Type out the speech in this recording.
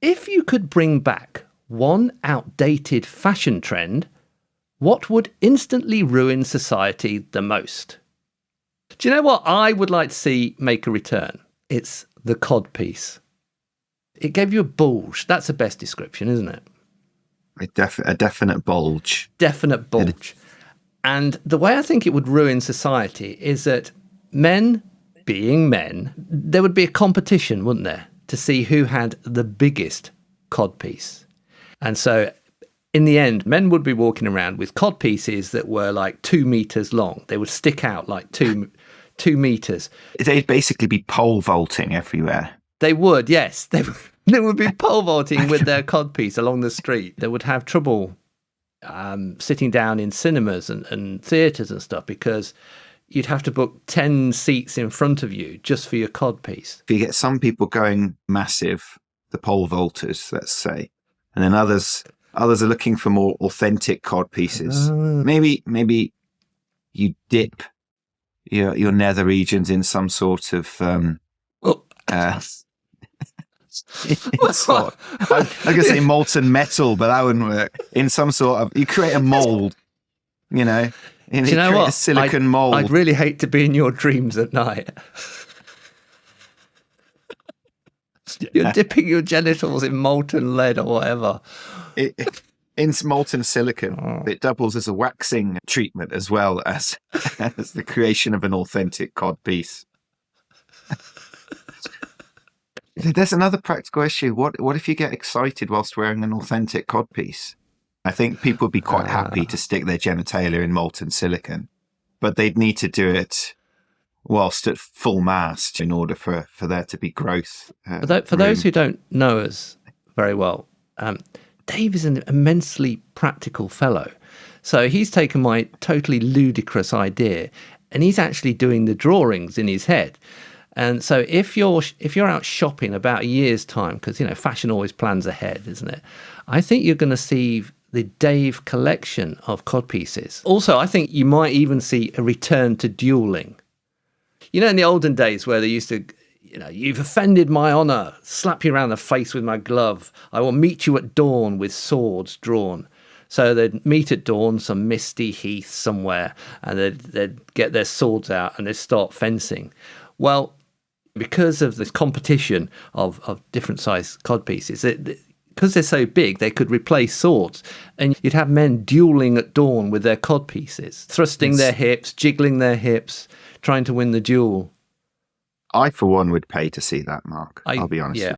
If you could bring back one outdated fashion trend, what would instantly ruin society the most? Do you know what I would like to see make a return? It's the codpiece. It gave you a bulge. That's the best description, isn't it? A definite bulge. Definite bulge. And the way I think it would ruin society is that men being men, there would be a competition, wouldn't there, to see who had the biggest codpiece. And so in the end, men would be walking around with codpieces that were like 2 meters long. They would stick out like two meters. They'd basically be pole vaulting everywhere. They would, yes. They would be pole vaulting with their codpiece along the street. They would have trouble sitting down in cinemas and theatres and stuff because you'd have to book 10 seats in front of you just for your codpiece. If you get some people going massive, the pole vaulters, let's say, and then others are looking for more authentic codpieces. Maybe you dip your nether regions in some sort of I'm gonna say molten metal, but that wouldn't work. In some sort of, you create a mold, you know. Do you know what? A silicon mold. I'd really hate to be in your dreams at night. You're dipping your genitals in molten lead or whatever. In molten silicon, it doubles as a waxing treatment as well as the creation of an authentic codpiece. There's another practical issue. What if you get excited whilst wearing an authentic codpiece? I think people would be quite happy to stick their genitalia in molten silicon, but they'd need to do it whilst at full mast in order for there to be growth. For those who don't know us very well, Dave is an immensely practical fellow. So he's taken my totally ludicrous idea and he's actually doing the drawings in his head. And so if you're out shopping about a year's time, because, you know, fashion always plans ahead, isn't it? I think you're going to see the Dave collection of codpieces. Also, I think you might even see a return to dueling. You know, in the olden days where they used to, you know, you've offended my honour, slap you around the face with my glove. I will meet you at dawn with swords drawn. So they'd meet at dawn, some misty heath somewhere, and they'd get their swords out and they'd start fencing. Well, because of this competition of different size codpieces, because they're so big, they could replace swords. And you'd have men dueling at dawn with their codpieces, thrusting their hips, jiggling their hips, trying to win the duel. I, for one, would pay to see that, Mark. I'll be honest. Yeah.